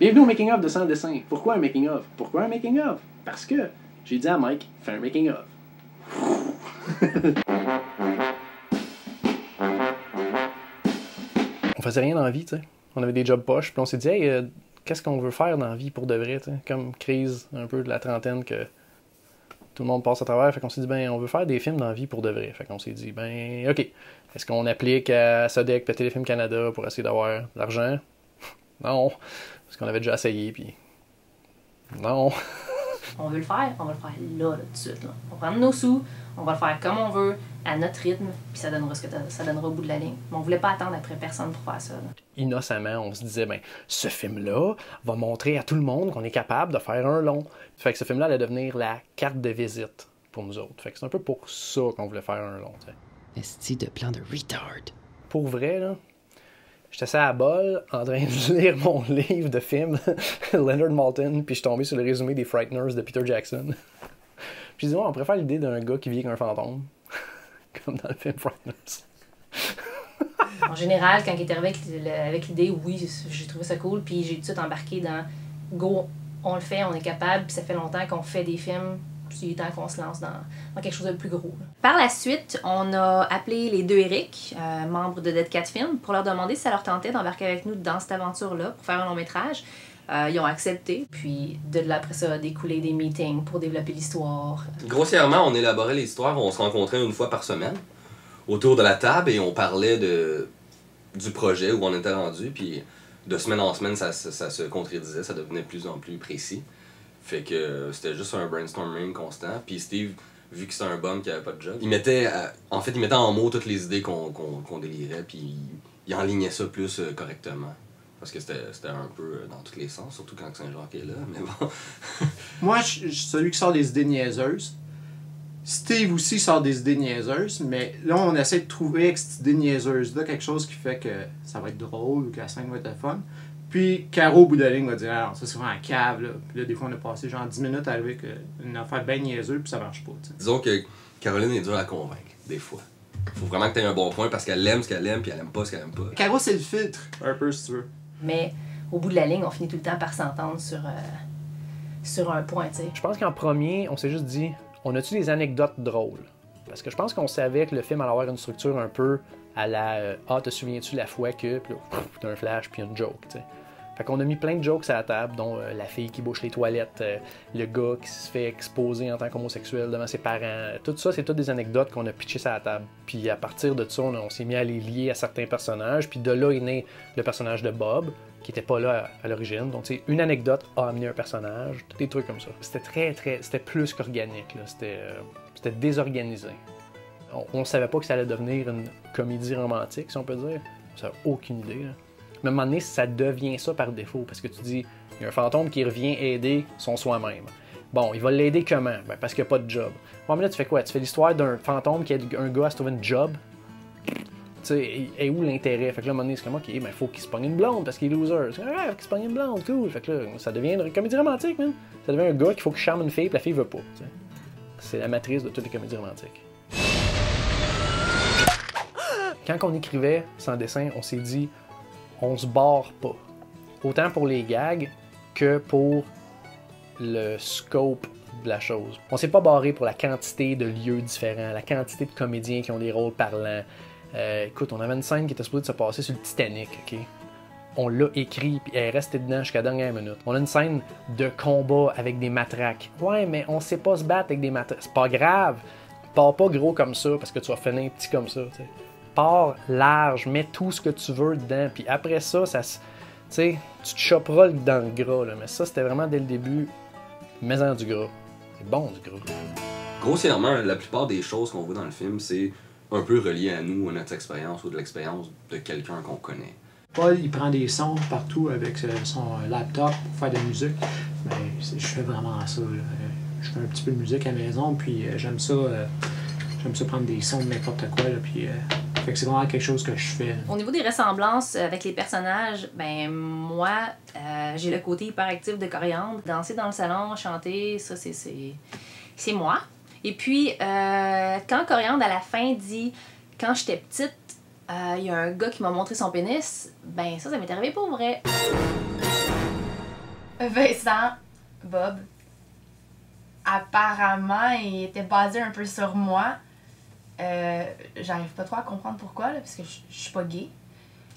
Bienvenue au making-of de Sans Dessin. Pourquoi un making-of? Pourquoi un making-of? Parce que j'ai dit à Mike, fais un making-of. On faisait rien dans la vie, tu sais. On avait des jobs poches, puis on s'est dit, hey, qu'est-ce qu'on veut faire dans la vie pour de vrai, tu sais? Comme crise un peu de la trentaine que tout le monde passe à travers. Fait qu'on s'est dit, ben, on veut faire des films dans la vie pour de vrai. Fait qu'on s'est dit, ben, OK. Est-ce qu'on applique à Sodec et Téléfilm Canada pour essayer d'avoir de l'argent? Non. Parce qu'on avait déjà essayé, puis non. On veut le faire, on va le faire là, tout de suite. Là. On va prendre nos sous, on va le faire comme on veut, à notre rythme, puis ça donnera ce que ça donnera au bout de la ligne. Mais on voulait pas attendre après personne pour faire ça. Là. Innocemment, on se disait, ben, ce film-là va montrer à tout le monde qu'on est capable de faire un long. Fait que ce film-là allait devenir la carte de visite pour nous autres. Fait que c'est un peu pour ça qu'on voulait faire un long. Esti de plan de retard. Pour vrai, là, j'étais assis à la bol en train de lire mon livre de film, Leonard Maltin, puis je suis tombé sur le résumé des Frighteners de Peter Jackson. Puis je dis, ouais, on préfère l'idée d'un gars qui vit avec un fantôme, comme dans le film Frighteners. En général, quand il est arrivé avec l'idée, oui, j'ai trouvé ça cool, puis j'ai tout de suite embarqué dans go, on le fait, on est capable, puis ça fait longtemps qu'on fait des films. Il est temps qu'on se lance dans quelque chose de plus gros. Par la suite, on a appelé les deux Eric, membres de Dead Cat Film, pour leur demander si ça leur tentait d'embarquer avec nous dans cette aventure-là pour faire un long métrage. Ils ont accepté, puis de là après ça a découlé des meetings pour développer l'histoire. Grossièrement, on élaborait l'histoire, on se rencontrait une fois par semaine autour de la table et on parlait du projet où on était rendu, puis de semaine en semaine, ça se contredisait, ça devenait de plus en plus précis. Fait que c'était juste un brainstorming constant. Puis Steve, vu que c'était un bum qui avait pas de job, il mettait en mots toutes les idées qu'on délirait, puis il enlignait ça plus correctement. Parce que c'était un peu dans tous les sens, surtout quand Saint-Jacques est là, mais bon. Moi, je suis celui qui sort des idées niaiseuses. Steve aussi sort des idées niaiseuses, mais là, on essaie de trouver avec cette idée niaiseuse-là quelque chose qui fait que ça va être drôle ou que la scène va être fun. Puis, Caro, au bout de la ligne, va dire, ah, ça c'est vraiment un cave, là. Puis là, des fois, on a passé genre 10 minutes à arriver avec une affaire bien niaiseuse, puis ça marche pas, t'sais. Disons que Caroline est dure à convaincre, des fois. Faut vraiment que t'aies un bon point parce qu'elle aime ce qu'elle aime, puis elle aime pas ce qu'elle aime pas. Caro, c'est le filtre, un peu, si tu veux. Mais au bout de la ligne, on finit tout le temps par s'entendre sur un point, tu sais. Je pense qu'en premier, on s'est juste dit, on a-tu des anecdotes drôles? Parce que je pense qu'on savait que le film allait avoir une structure un peu à la ah, te souviens-tu la fois que, puis là, t'as un flash, puis une joke, tu sais. Fait qu'on a mis plein de jokes à la table, dont la fille qui bouche les toilettes, le gars qui se fait exposer en tant qu'homosexuel devant ses parents. Tout ça, c'est toutes des anecdotes qu'on a pitchées sur la table. Puis à partir de ça, on s'est mis à les lier à certains personnages. Puis de là est né le personnage de Bob, qui n'était pas là à l'origine. Donc, une anecdote a amené un personnage, des trucs comme ça. C'était plus qu'organique, là. C'était désorganisé. On savait pas que ça allait devenir une comédie romantique, si on peut dire. On n'avait aucune idée, là. Mais à un moment donné, ça devient ça par défaut, parce que tu dis, il y a un fantôme qui revient aider son soi-même. Bon, il va l'aider comment? Ben, parce qu'il n'y a pas de job. Bon, mais là, tu fais quoi? Tu fais l'histoire d'un fantôme qui aide un gars à se trouver une job? Tu sais, et où l'intérêt? Fait que là, à un moment donné, c'est comme, OK, ben, faut qu'il se pogne une blonde, parce qu'il est loser. C'est comme, faut qu'il se pogne une blonde, cool. Fait que là, ça devient une comédie romantique, man. Ça devient un gars qu'il faut qu'il charme une fille, puis la fille veut pas. T'sais. C'est la matrice de toutes les comédies romantiques. Quand on écrivait Sans Dessin, on s'est dit, on se barre pas. Autant pour les gags que pour le scope de la chose. On s'est pas barré pour la quantité de lieux différents, la quantité de comédiens qui ont des rôles parlants. Écoute, on avait une scène qui était supposée de se passer sur le Titanic, OK? On l'a écrit, puis elle est restée dedans jusqu'à la dernière minute. On a une scène de combat avec des matraques. Ouais, mais on sait pas se battre avec des matraques. C'est pas grave. Pars pas gros comme ça, parce que tu vas finir petit comme ça, t'sais. Pars large, mets tout ce que tu veux dedans, puis après ça, tu sais, tu te choperas dans le gras, là. Mais ça, c'était vraiment dès le début, mets-en du gras. C'est bon, du gras. Grossièrement, la plupart des choses qu'on voit dans le film, c'est un peu relié à nous, à notre expérience ou de l'expérience de quelqu'un qu'on connaît. Paul, il prend des sons partout avec son laptop pour faire de la musique. Mais je fais vraiment ça, là. Je fais un petit peu de musique à la maison, puis j'aime ça prendre des sons de n'importe quoi, là, puis fait que c'est vraiment quelque chose que je fais. Au niveau des ressemblances avec les personnages, ben moi, j'ai le côté hyperactif de Coriandre. Danser dans le salon, chanter, ça c'est moi. Et puis, quand Coriandre à la fin dit « Quand j'étais petite, il y a un gars qui m'a montré son pénis », ben ça m'est arrivé pour vrai. Vincent, Bob, apparemment, il était basé un peu sur moi. J'arrive pas trop à comprendre pourquoi, là, parce que je suis pas gay.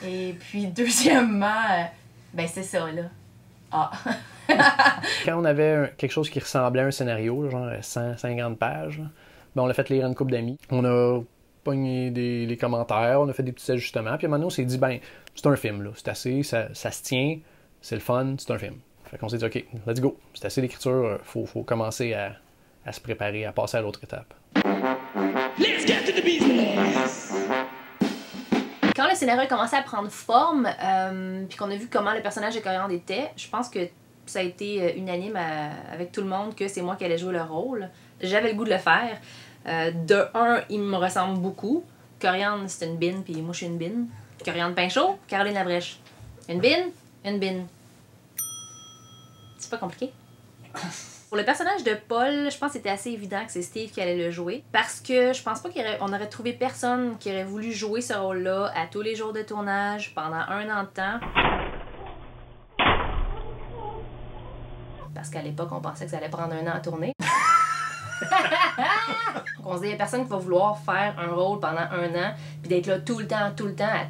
Et puis, deuxièmement, ben c'est ça, là. Ah. Quand on avait quelque chose qui ressemblait à un scénario, là, genre 150 pages, là, ben on l'a fait lire à une couple d'amis. On a pogné les commentaires, on a fait des petits ajustements, puis à un moment donné, on s'est dit, ben, c'est un film, là. C'est assez, ça se tient, c'est le fun, c'est un film. Fait qu'on s'est dit, OK, let's go. C'est assez d'écriture, faut commencer à se préparer, à passer à l'autre étape. Let's get to the business! Quand le scénario a commencé à prendre forme, puis qu'on a vu comment le personnage de Coriandre était, je pense que ça a été unanime avec tout le monde que c'est moi qui allais jouer le rôle. J'avais le goût de le faire. De un, il me ressemble beaucoup. Coriandre, c'est une bine, puis moi, je suis une bine. Coriandre Pinchot, Caroline Labrèche. Une bine. C'est pas compliqué. Pour le personnage de Paul, je pense que c'était assez évident que c'est Steve qui allait le jouer. Parce que je pense pas qu'on aurait trouvé personne qui aurait voulu jouer ce rôle-là à tous les jours de tournage pendant 1 an de temps. Parce qu'à l'époque, on pensait que ça allait prendre 1 an à tourner. Donc on se dit, il y a personne qui va vouloir faire un rôle pendant 1 an puis d'être là tout le temps, à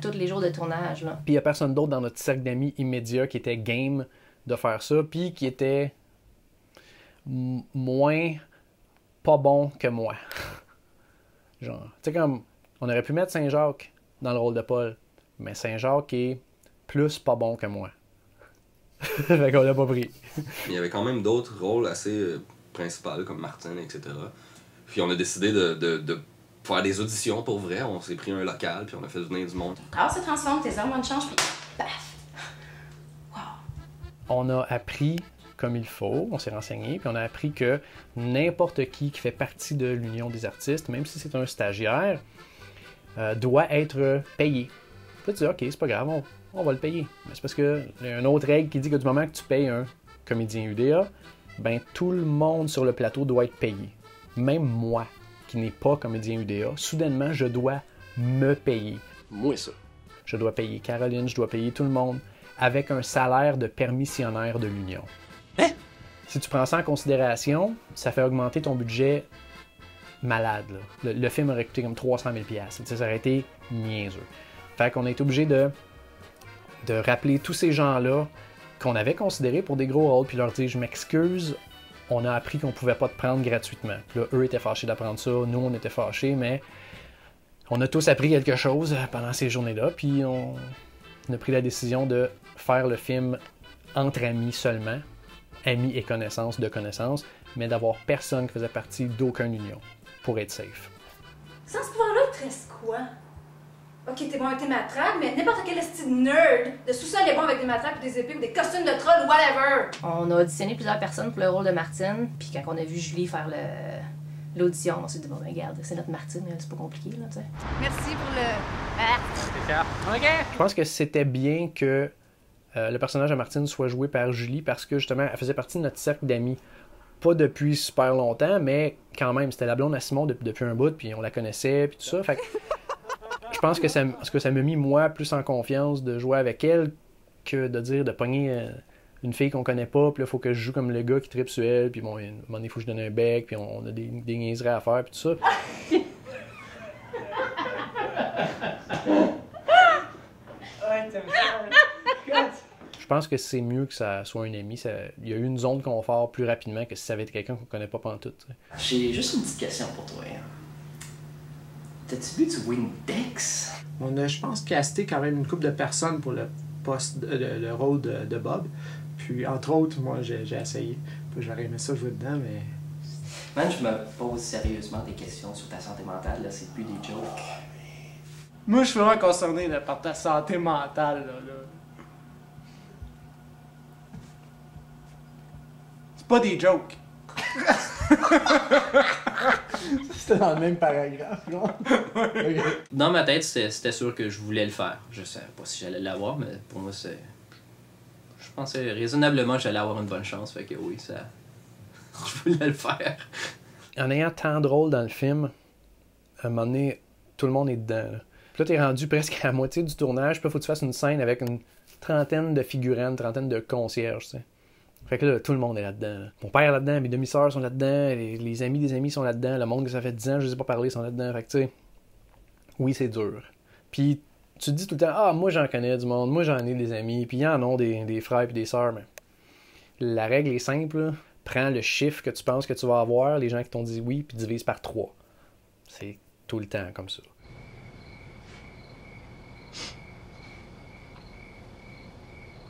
tous les jours de tournage, là. Puis il y a personne d'autre dans notre cercle d'amis immédiat qui était game de faire ça, puis qui était moins pas bon que moi. Genre, tu sais, comme, on aurait pu mettre Saint-Jacques dans le rôle de Paul, mais Saint-Jacques est plus pas bon que moi. Fait qu'on l'a pas pris. Il y avait quand même d'autres rôles assez principaux, comme Martine, etc. Puis on a décidé de faire des auditions pour vrai. On s'est pris un local, puis on a fait venir du monde. Alors, se transforme, tes hormones changent, puis paf! On a appris comme il faut, on s'est renseigné, puis on a appris que n'importe qui fait partie de l'Union des artistes, même si c'est un stagiaire, doit être payé. Puis tu dis, OK, c'est pas grave, on va le payer. Mais c'est parce qu'il y a une autre règle qui dit que du moment que tu payes un comédien UDA, ben tout le monde sur le plateau doit être payé. Même moi, qui n'ai pas comédien UDA, soudainement, je dois me payer. Moi, ça. Je dois payer Caroline, je dois payer tout le monde avec un salaire de permissionnaire de l'Union. Hein? Si tu prends ça en considération, ça fait augmenter ton budget malade, là. Le film aurait coûté comme 300 000 $. Ça aurait été niaiseux. Fait qu'on a été obligé de rappeler tous ces gens-là qu'on avait considérés pour des gros rôles, puis leur dire, je m'excuse, on a appris qu'on pouvait pas te prendre gratuitement. Puis là, eux étaient fâchés d'apprendre ça, nous on était fâchés, mais on a tous appris quelque chose pendant ces journées-là, puis on a pris la décision de faire le film entre amis seulement, amis et connaissances de connaissances, mais d'avoir personne qui faisait partie d'aucune union, pour être safe. Sans ce pouvoir-là, il te reste quoi? Ok, t'es bon avec tes matraques, mais n'importe quel esti de nerd de sous-sol est bon avec des matraques ou des épées ou des costumes de troll ou whatever! On a auditionné plusieurs personnes pour le rôle de Martine, puis quand on a vu Julie faire l'audition, on s'est dit, bon, ben, regarde, c'est notre Martine, c'est pas compliqué, là, tu sais. Merci pour le... Je pense que c'était bien que le personnage de Martine soit joué par Julie parce que justement, elle faisait partie de notre cercle d'amis. Pas depuis super longtemps, mais quand même, c'était la blonde à Simon depuis un bout, puis on la connaissait, puis tout ça. Fait que je pense que ça m'a mis, moi, plus en confiance de jouer avec elle que de dire de pogner une fille qu'on connaît pas, puis là, il faut que je joue comme le gars qui tripe sur elle, puis bon, à un moment donné, il faut que je donne un bec, puis on a des niaiseries à faire, puis tout ça. Je pense que c'est mieux que ça soit un ami. Il y a eu une zone de confort plus rapidement que si ça avait été quelqu'un qu'on connaît pas pantoute. J'ai juste une petite question pour toi. T'as-tu vu du Windex? On a, je pense, casté quand même une couple de personnes pour le le rôle de Bob. Puis, entre autres, moi, j'ai essayé. Puis, j'aurais aimé ça jouer dedans, mais... Man, je me pose sérieusement des questions sur ta santé mentale, là. C'est plus des jokes. Moi, je suis vraiment concerné là, par ta santé mentale, là. C'est pas des jokes. C'était dans le même paragraphe, genre. Okay. Dans ma tête, c'était sûr que je voulais le faire. Je savais pas si j'allais l'avoir, mais pour moi, c'est... Je pensais raisonnablement que j'allais avoir une bonne chance, fait que oui, ça... je voulais le faire. En ayant tant de rôles dans le film, à un moment donné, tout le monde est dedans, là. Puis là, t'es rendu presque à la moitié du tournage, puis là, faut que tu fasses une scène avec une trentaine de figurants, une trentaine de concierges, tu sais. Fait que là, tout le monde est là-dedans. Là. Mon père est là-dedans, mes demi-sœurs sont là-dedans, les amis des amis sont là-dedans, le monde que ça fait 10 ans, je les ai pas parlé, sont là-dedans. Fait que tu sais, oui, c'est dur. Puis tu te dis tout le temps, ah, moi j'en connais du monde, moi j'en ai des amis, puis il y en a des frères et des sœurs, mais la règle est simple, là. Prends le chiffre que tu penses que tu vas avoir, les gens qui t'ont dit oui, puis divise par 3. C'est tout le temps comme ça.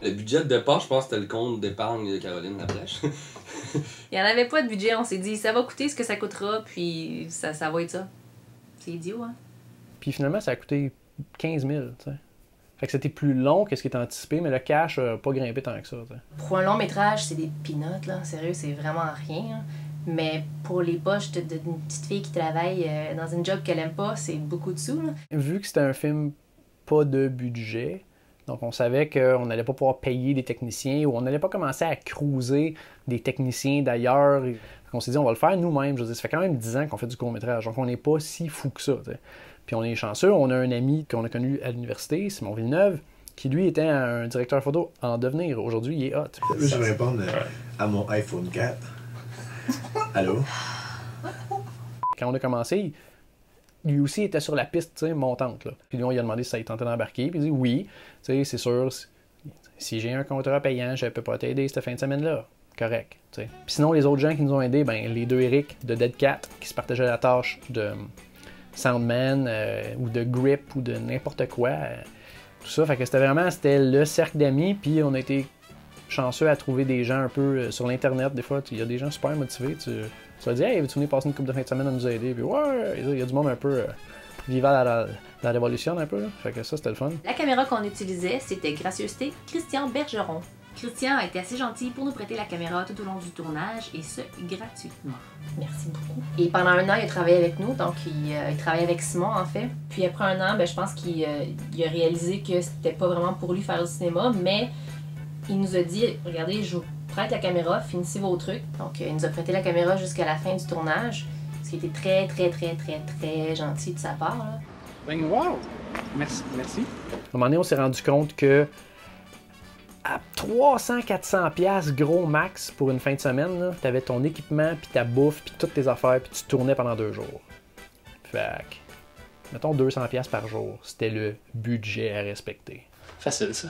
Le budget de départ, je pense que c'était le compte d'épargne de Caroline Labrèche. Il n'y en avait pas de budget, on s'est dit ça va coûter ce que ça coûtera, puis ça va être ça. C'est idiot, hein? Puis finalement, ça a coûté 15 000, tu sais. Fait que c'était plus long que ce qui était anticipé, mais le cash n'a pas grimpé tant que ça, tu sais. Pour un long métrage, c'est des peanuts, là. Sérieux, c'est vraiment rien. Hein. Mais pour les poches d'une petite fille qui travaille dans une job qu'elle aime pas, c'est beaucoup de sous, là. Vu que c'était un film pas de budget, donc on savait qu'on n'allait pas pouvoir payer des techniciens ou on n'allait pas commencer à cruiser des techniciens d'ailleurs. On s'est dit, on va le faire nous-mêmes. Je veux dire, ça fait quand même 10 ans qu'on fait du court-métrage, donc on n'est pas si fou que ça, tu sais. Puis on est chanceux, on a un ami qu'on a connu à l'université, Simon Villeneuve, qui lui était un directeur photo en devenir. Aujourd'hui, il est hot. Là, je vais répondre à mon iPhone 4. Allô? Quand on a commencé, lui aussi était sur la piste, tu sais, montante, là. Puis lui, on lui a demandé si ça lui tentait d'embarquer, puis il dit oui, tu sais, c'est sûr, si j'ai un contrat payant, je peux pas t'aider cette fin de semaine-là. Correct, tu sais. Puis sinon, les autres gens qui nous ont aidés, ben les deux Eric de Dead Cat, qui se partageaient la tâche de Soundman ou de Grip ou de n'importe quoi. Tout ça, fait que c'était le cercle d'amis, puis on a été chanceux à trouver des gens un peu sur l'internet. Des fois, il y a des gens super motivés. Tu vas dire, hey, veux-tu venir passer une couple de fin de semaine à nous aider? Puis ouais, il y a du monde un peu vivant la révolution un peu. Là. Fait que ça, c'était le fun. La caméra qu'on utilisait, c'était gracieuseté Christian Bergeron. Christian a été assez gentil pour nous prêter la caméra tout au long du tournage et ce, gratuitement. Merci beaucoup. Et pendant un an, il a travaillé avec nous, donc il travaillait avec Simon en fait. Puis après un an, je pense qu'il a réalisé que c'était pas vraiment pour lui faire du cinéma, mais il nous a dit, regardez, je vous prête la caméra, finissez vos trucs. Donc il nous a prêté la caméra jusqu'à la fin du tournage, ce qui était très, très, très, très, très gentil de sa part. Là. Ben wow! Merci, merci. À un moment donné, on s'est rendu compte que à 300-400$ gros max pour une fin de semaine, tu avais ton équipement, puis ta bouffe, puis toutes tes affaires, puis tu tournais pendant 2 jours. Fait que, mettons 200$ par jour, c'était le budget à respecter. Facile ça.